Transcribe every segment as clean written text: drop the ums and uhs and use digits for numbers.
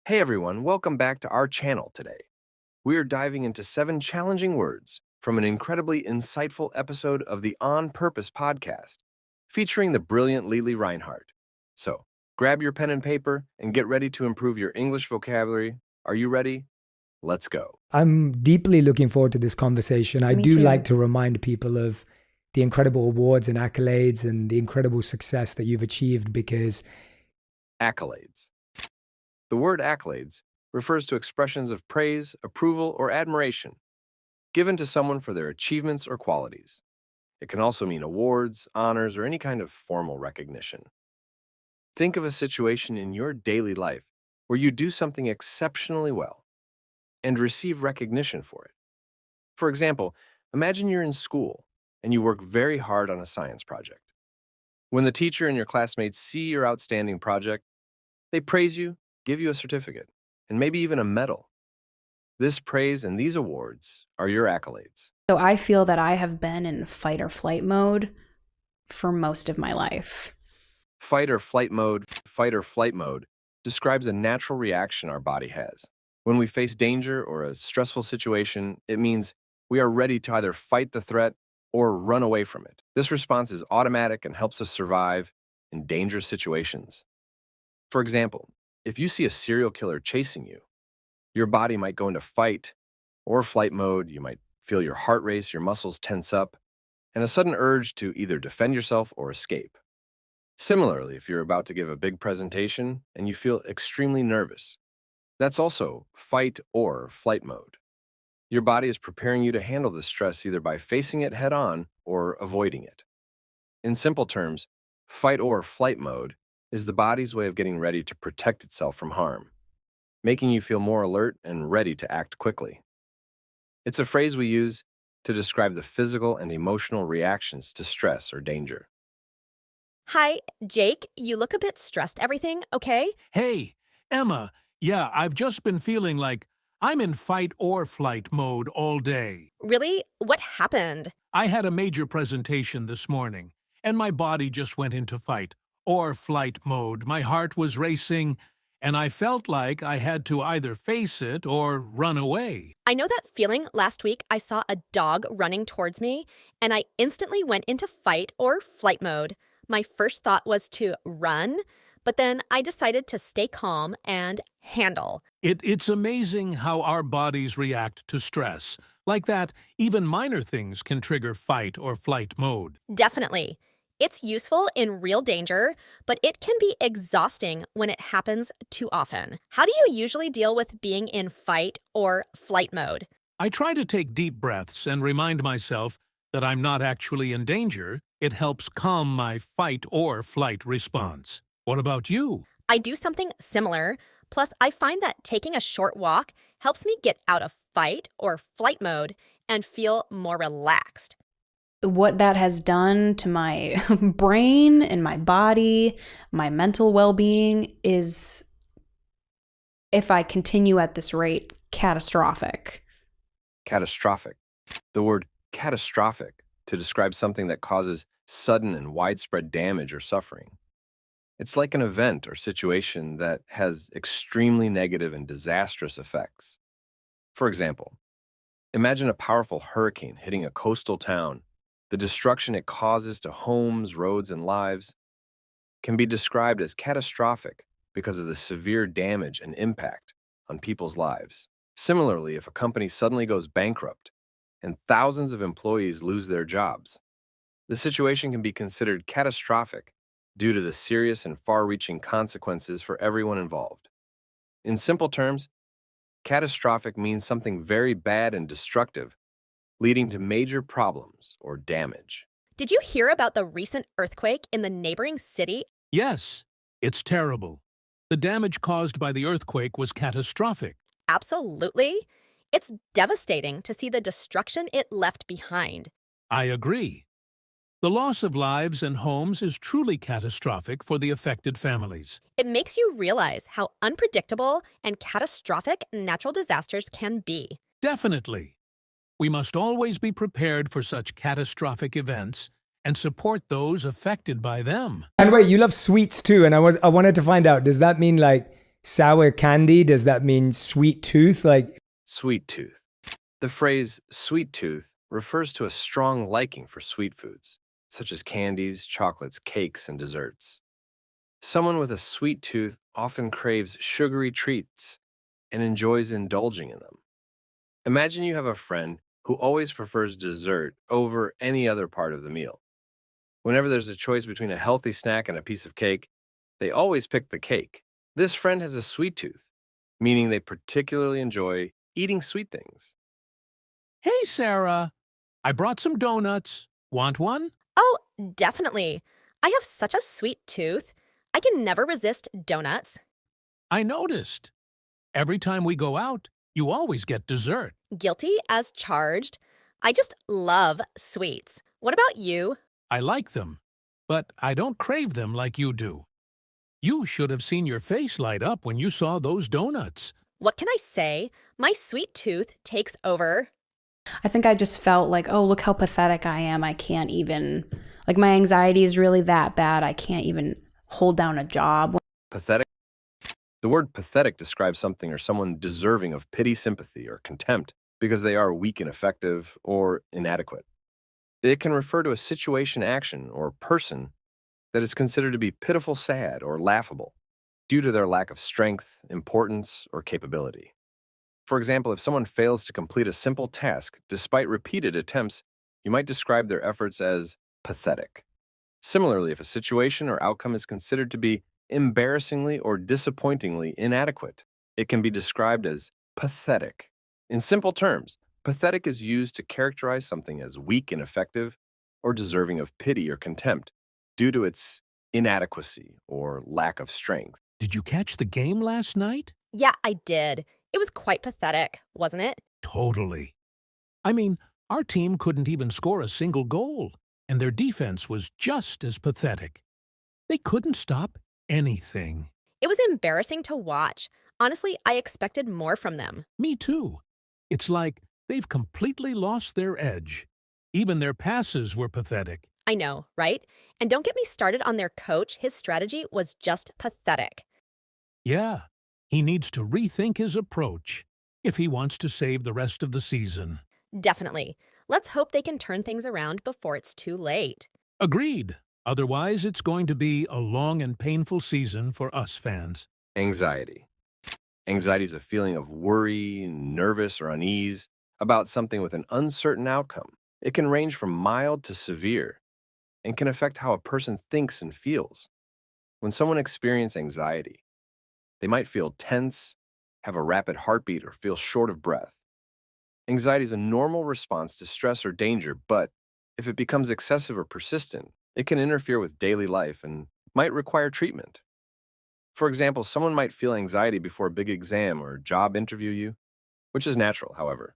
Hey everyone, welcome back to our channel today. We are diving into 7 challenging words from an incredibly insightful episode of the On Purpose podcast, featuring the brilliant Lili Reinhart. So, grab your pen and paper and get ready to improve your English vocabulary. Are you ready? Let's go. I'm deeply looking forward to this conversation. I Me do too. like to remind people of the incredible awards and accolades and the incredible success that you've achieved because Accolades. The word accolades refers to expressions of praise, approval, or admiration given to someone for their achievements or qualities. It can also mean awards, honors, or any kind of formal recognition. Think of a situation in your daily life where you do something exceptionally well and receive recognition for it. For example, imagine you're in school and you work very hard on a science project. When the teacher and your classmates see your outstanding project, they praise you, give you a certificate, and maybe even a medal. This praise and these awards are your accolades. So I feel that I have been in fight or flight mode for most of my life. Fight or flight mode describes a natural reaction our body has. When we face danger or a stressful situation, it means we are ready to either fight the threat or run away from it. This response is automatic and helps us survive in dangerous situations. For example, if you see a serial killer chasing you, your body might go into fight or flight mode. You might feel your heart race, your muscles tense up, and a sudden urge to either defend yourself or escape. Similarly, if you're about to give a big presentation and you feel extremely nervous, that's also fight or flight mode. Your body is preparing you to handle this stress either by facing it head on or avoiding it. In simple terms, fight or flight mode is the body's way of getting ready to protect itself from harm, making you feel more alert and ready to act quickly. It's a phrase we use to describe the physical and emotional reactions to stress or danger. Hi, Jake. You look a bit stressed. Everything okay? Hey, Emma. Yeah, I've just been feeling like I'm in fight or flight mode all day. Really? What happened? I had a major presentation this morning, and my body just went into fight or flight mode. My heart was racing, and I felt like I had to either face it or run away. I know that feeling. Last week, I saw a dog running towards me, and I instantly went into fight or flight mode. My first thought was to run, but then I decided to stay calm and handle. It's amazing how our bodies react to stress. Like that, even minor things can trigger fight or flight mode. Definitely. It's useful in real danger, but it can be exhausting when it happens too often. How do you usually deal with being in fight or flight mode? I try to take deep breaths and remind myself that I'm not actually in danger. It helps calm my fight or flight response. What about you? I do something similar. Plus, I find that taking a short walk helps me get out of fight or flight mode and feel more relaxed. What that has done to my brain and my body, my mental well-being is, if I continue at this rate, catastrophic. Catastrophic. The word catastrophic to describe something that causes sudden and widespread damage or suffering. It's like an event or situation that has extremely negative and disastrous effects. For example, imagine a powerful hurricane hitting a coastal town. The destruction it causes to homes, roads, and lives can be described as catastrophic because of the severe damage and impact on people's lives. Similarly, if a company suddenly goes bankrupt and thousands of employees lose their jobs, the situation can be considered catastrophic due to the serious and far-reaching consequences for everyone involved. In simple terms, catastrophic means something very bad and destructive, leading to major problems or damage. Did you hear about the recent earthquake in the neighboring city? Yes, it's terrible. The damage caused by the earthquake was catastrophic. Absolutely. It's devastating to see the destruction it left behind. I agree. The loss of lives and homes is truly catastrophic for the affected families. It makes you realize how unpredictable and catastrophic natural disasters can be. Definitely. We must always be prepared for such catastrophic events and support those affected by them. And wait, you love sweets too, and I wanted to find out, does that mean like sour candy, does that mean sweet tooth? Like, Sweet tooth. The phrase sweet tooth refers to a strong liking for sweet foods, such as candies, chocolates, cakes, and desserts. Someone with a sweet tooth often craves sugary treats and enjoys indulging in them. Imagine you have a friend who always prefers dessert over any other part of the meal. Whenever there's a choice between a healthy snack and a piece of cake, they always pick the cake. This friend has a sweet tooth, meaning they particularly enjoy eating sweet things. Hey, Sarah. I brought some donuts. Want one? Oh, definitely. I have such a sweet tooth. I can never resist donuts. I noticed. Every time we go out, you always get dessert. Guilty as charged. I just love sweets. What about you? I like them, but I don't crave them like you do. You should have seen your face light up when you saw those donuts. What can I say? My sweet tooth takes over. I think I just felt like, oh, look how pathetic I am. I can't even, like, my anxiety is really that bad. I can't even hold down a job. Pathetic. The word pathetic describes something or someone deserving of pity, sympathy, or contempt because they are weak, ineffective, or inadequate. It can refer to a situation, action, or person that is considered to be pitiful, sad, or laughable due to their lack of strength, importance, or capability. For example, if someone fails to complete a simple task despite repeated attempts, you might describe their efforts as pathetic. Similarly, if a situation or outcome is considered to be embarrassingly or disappointingly inadequate, it can be described as pathetic. In simple terms, pathetic is used to characterize something as weak, ineffective, or deserving of pity or contempt due to its inadequacy or lack of strength. Did you catch the game last night? Yeah, I did. It was quite pathetic, wasn't it? Totally. I mean, our team couldn't even score a single goal, and their defense was just as pathetic. They couldn't stop anything. It was embarrassing to watch. Honestly, I expected more from them. Me too. It's like they've completely lost their edge. Even their passes were pathetic. I know, right? And don't get me started on their coach. His strategy was just pathetic. Yeah, he needs to rethink his approach if he wants to save the rest of the season. Definitely. Let's hope they can turn things around before it's too late. Agreed. Otherwise, it's going to be a long and painful season for us fans. Anxiety. Anxiety is a feeling of worry, nervous, or unease about something with an uncertain outcome. It can range from mild to severe and can affect how a person thinks and feels. When someone experiences anxiety, they might feel tense, have a rapid heartbeat, or feel short of breath. Anxiety is a normal response to stress or danger, but if it becomes excessive or persistent, it can interfere with daily life and might require treatment. For example, someone might feel anxiety before a big exam or job interview, which is natural, however.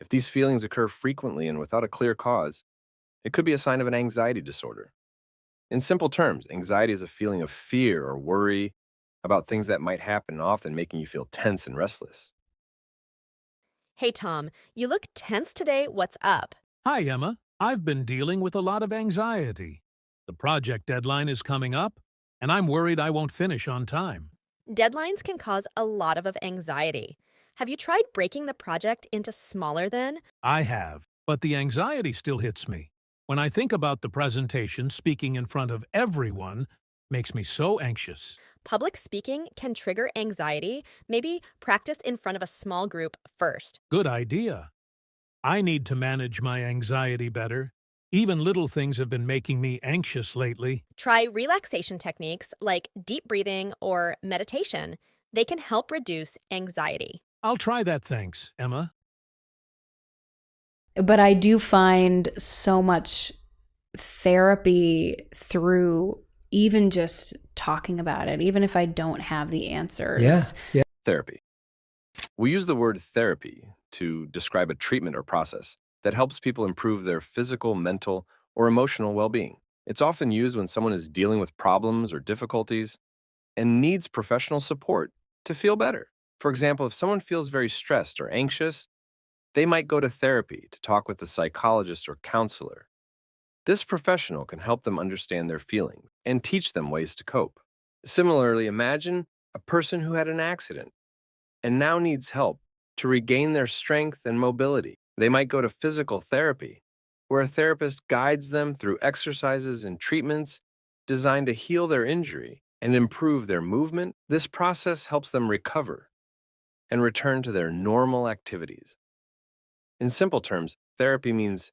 If these feelings occur frequently and without a clear cause, it could be a sign of an anxiety disorder. In simple terms, anxiety is a feeling of fear or worry about things that might happen, often making you feel tense and restless. Hey, Tom, you look tense today. What's up? Hi, Emma. I've been dealing with a lot of anxiety. The project deadline is coming up, and I'm worried I won't finish on time. Deadlines can cause a lot of anxiety. Have you tried breaking the project into smaller then? I have, but the anxiety still hits me. When I think about the presentation, speaking in front of everyone makes me so anxious. Public speaking can trigger anxiety. Maybe practice in front of a small group first. Good idea. I need to manage my anxiety better. Even little things have been making me anxious lately. Try relaxation techniques like deep breathing or meditation. They can help reduce anxiety. I'll try that, thanks, Emma. But I do find so much therapy through even just talking about it, even if I don't have the answers. yeah. Therapy. We use the word therapy to describe a treatment or process that helps people improve their physical, mental, or emotional well-being. It's often used when someone is dealing with problems or difficulties and needs professional support to feel better. For example, if someone feels very stressed or anxious, they might go to therapy to talk with a psychologist or counselor. This professional can help them understand their feelings and teach them ways to cope. Similarly, imagine a person who had an accident and now needs help to regain their strength and mobility. They might go to physical therapy, where a therapist guides them through exercises and treatments designed to heal their injury and improve their movement. This process helps them recover and return to their normal activities. In simple terms, therapy means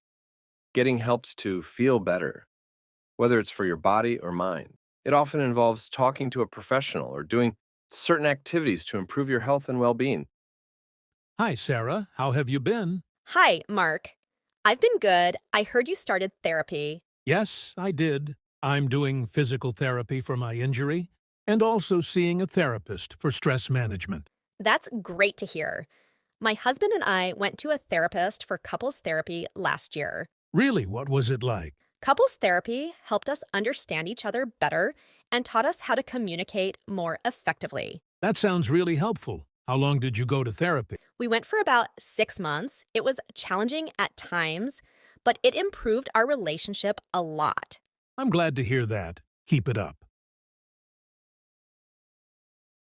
getting helped to feel better, whether it's for your body or mind. It often involves talking to a professional or doing certain activities to improve your health and well-being. Hi, Sarah. How have you been? Hi, Mark. I've been good. I heard you started therapy. Yes, I did. I'm doing physical therapy for my injury and also seeing a therapist for stress management. That's great to hear. My husband and I went to a therapist for couples therapy last year. Really, what was it like? Couples therapy helped us understand each other better and taught us how to communicate more effectively. That sounds really helpful. How long did you go to therapy? We went for about 6 months. It was challenging at times, but it improved our relationship a lot. I'm glad to hear that. Keep it up.